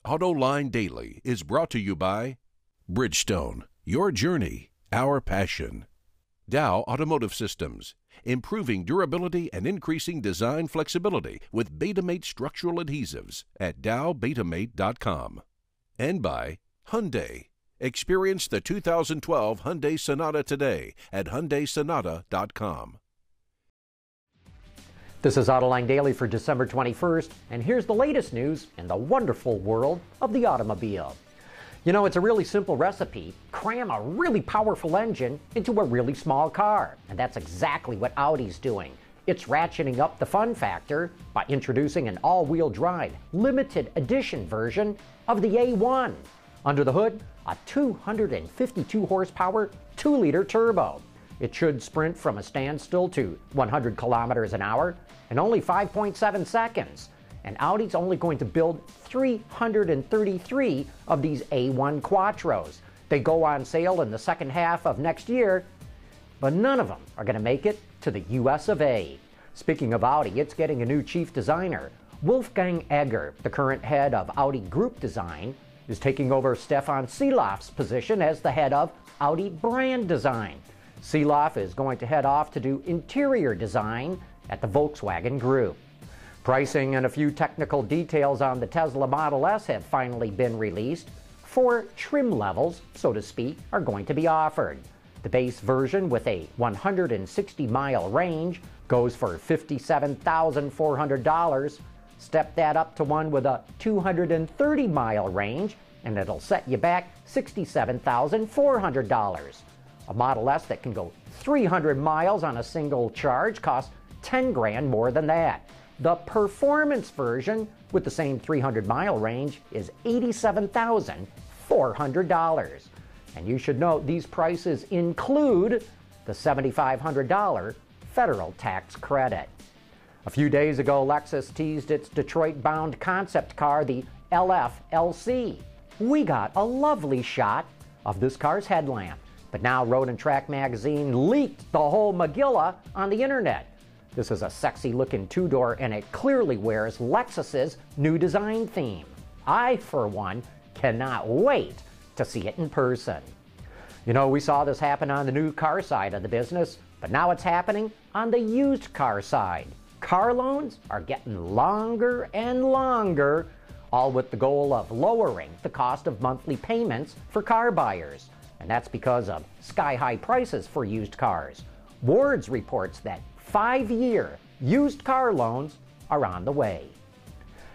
Autoline Daily is brought to you by Bridgestone, your journey, our passion. Dow Automotive Systems, improving durability and increasing design flexibility with Betamate structural adhesives at dowbetamate.com. And by Hyundai. Experience the 2012 Hyundai Sonata today at hyundaisonata.com. This is Autoline Daily for December 21st, and here's the latest news in the wonderful world of the automobile. You know, it's a really simple recipe. Cram a really powerful engine into a really small car, and that's exactly what Audi's doing. It's ratcheting up the fun factor by introducing an all-wheel drive, limited edition version of the A1. Under the hood, a 252 horsepower, 2-liter turbo. It should sprint from a standstill to 100 kilometers an hour in only 5.7 seconds. And Audi's only going to build 333 of these A1 Quattros. They go on sale in the second half of next year, but none of them are going to make it to the US of A. Speaking of Audi, it's getting a new chief designer. Wolfgang Egger, the current head of Audi Group Design, is taking over Stefan Seelhoff's position as the head of Audi Brand Design. Seelhoff is going to head off to do interior design at the Volkswagen Group. Pricing and a few technical details on the Tesla Model S have finally been released. 4 trim levels, so to speak, are going to be offered. The base version with a 160-mile range goes for $57,400. Step that up to one with a 230-mile range, and it'll set you back $67,400. A Model S that can go 300 miles on a single charge costs $10,000 more than that. The performance version with the same 300-mile range is $87,400. And you should note these prices include the $7,500 federal tax credit. A few days ago, Lexus teased its Detroit-bound concept car, the LF-LC. We got a lovely shot of this car's headlamp. But now Road and Track magazine leaked the whole Megillah on the internet. This is a sexy-looking two-door, and it clearly wears Lexus's new design theme. I, for one, cannot wait to see it in person. You know, we saw this happen on the new car side of the business, but now it's happening on the used car side. Car loans are getting longer and longer, all with the goal of lowering the cost of monthly payments for car buyers. And that's because of sky-high prices for used cars. Wards reports that 5-year used car loans are on the way.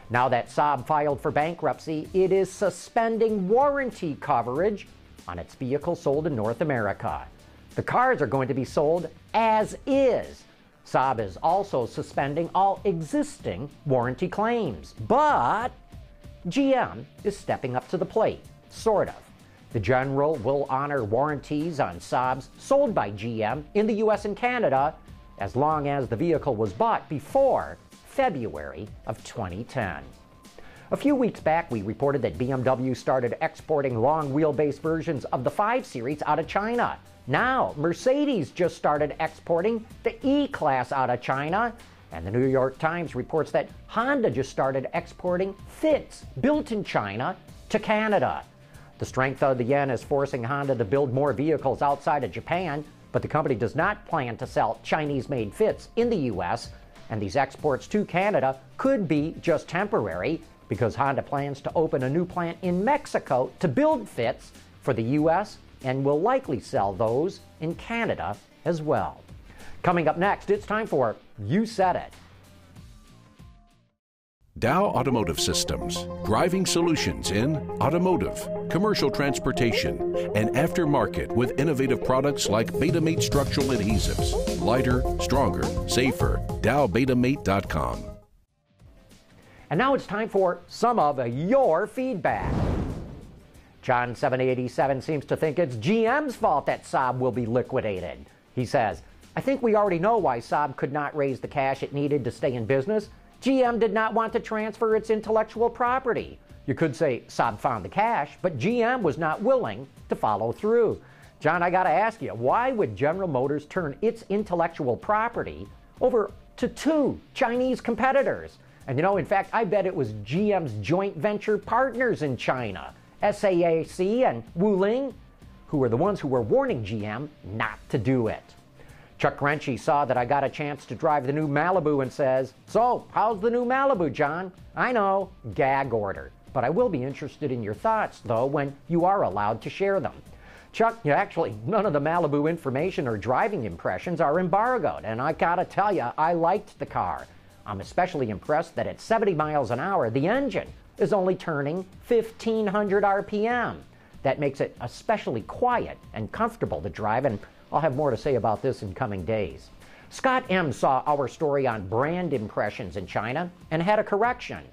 Now that Saab filed for bankruptcy, it is suspending warranty coverage on its vehicles sold in North America. The cars are going to be sold as is. Saab is also suspending all existing warranty claims. But GM is stepping up to the plate, sort of. The General will honor warranties on Saabs sold by GM in the US and Canada as long as the vehicle was bought before February of 2010. A few weeks back, we reported that BMW started exporting long wheelbase versions of the 5 Series out of China. Now, Mercedes just started exporting the E-Class out of China, and the New York Times reports that Honda just started exporting Fits built in China to Canada. The strength of the yen is forcing Honda to build more vehicles outside of Japan, but the company does not plan to sell Chinese-made Fits in the U.S., and these exports to Canada could be just temporary because Honda plans to open a new plant in Mexico to build Fits for the U.S. and will likely sell those in Canada as well. Coming up next, it's time for You Said It. Dow Automotive Systems, driving solutions in automotive, commercial transportation, and aftermarket with innovative products like Betamate structural adhesives. Lighter, stronger, safer. dowbetamate.com. And now it's time for some of your feedback. John 787 seems to think it's GM's fault that Saab will be liquidated. He says, I think we already know why Saab could not raise the cash it needed to stay in business. GM did not want to transfer its intellectual property. You could say Saab found the cash, but GM was not willing to follow through. John, I got to ask you, why would General Motors turn its intellectual property over to 2 Chinese competitors? And in fact, I bet it was GM's joint venture partners in China, SAAC and Wuling, who were the ones who were warning GM not to do it. Chuck Renchie saw that I got a chance to drive the new Malibu and says, "So, how's the new Malibu, John?" I know, gag order. But I will be interested in your thoughts, though, when you are allowed to share them. Chuck, actually, none of the Malibu information or driving impressions are embargoed, and I gotta tell you, I liked the car. I'm especially impressed that at 70 miles an hour, the engine is only turning 1,500 RPM. That makes it especially quiet and comfortable to drive, and I'll have more to say about this in coming days. Scott M. saw our story on brand impressions in China and had a correction.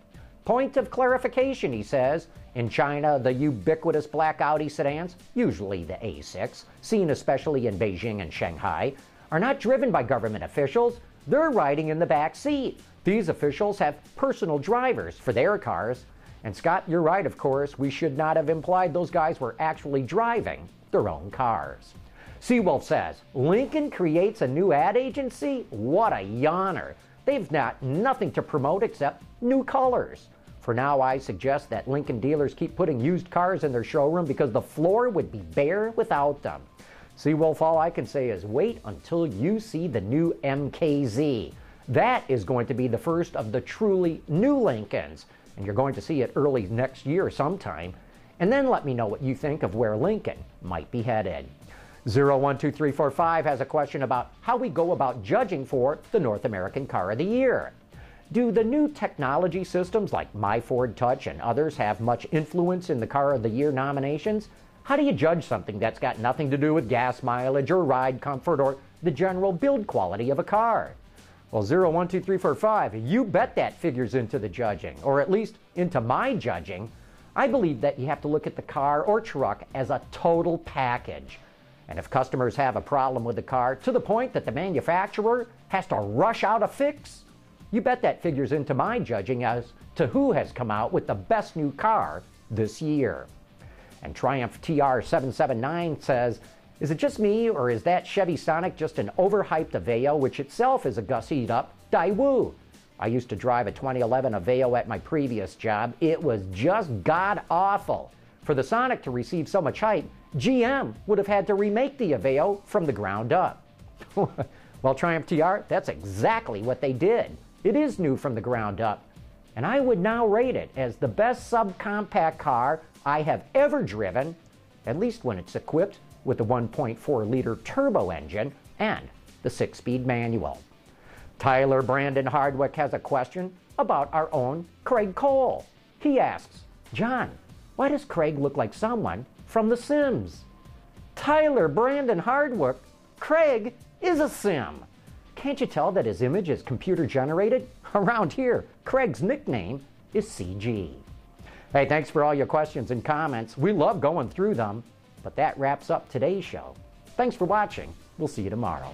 Point of clarification, he says. In China, the ubiquitous black Audi sedans, usually the A6, seen especially in Beijing and Shanghai, are not driven by government officials. They're riding in the back seat. These officials have personal drivers for their cars. And Scott, you're right, of course. We should not have implied those guys were actually driving their own cars. Seawolf says, Lincoln creates a new ad agency? What a yawner. They've nothing to promote except new colors. For now, I suggest that Lincoln dealers keep putting used cars in their showroom because the floor would be bare without them. Seawolf, all I can say is wait until you see the new MKZ. That is going to be the first of the truly new Lincolns, and you're going to see it early next year sometime. And then let me know what you think of where Lincoln might be headed. 012345 has a question about how we go about judging for the North American Car of the Year. Do the new technology systems like My Ford Touch and others have much influence in the Car of the Year nominations? How do you judge something that's got nothing to do with gas mileage or ride comfort or the general build quality of a car? Well, 012345, you bet that figures into the judging, or at least into my judging. I believe that you have to look at the car or truck as a total package. And if customers have a problem with the car to the point that the manufacturer has to rush out a fix, you bet that figures into my judging as to who has come out with the best new car this year. And Triumph TR779 says, is it just me, or is that Chevy Sonic just an overhyped Aveo, which itself is a gussied-up Daewoo? I used to drive a 2011 Aveo at my previous job. It was just god-awful. For the Sonic to receive so much hype, GM would have had to remake the Aveo from the ground up. Well, Triumph TR, that's exactly what they did. It is new from the ground up. And I would now rate it as the best subcompact car I have ever driven, at least when it's equipped with the 1.4-liter turbo engine and the 6-speed manual. Tyler Brandon Hardwick has a question about our own Craig Cole. He asks, John, why does Craig look like someone from The Sims? Tyler Brandon Hardwick, Craig is a Sim. Can't you tell that his image is computer generated? Around here, Craig's nickname is CG. Hey, thanks for all your questions and comments. We love going through them. But that wraps up today's show. Thanks for watching. We'll see you tomorrow.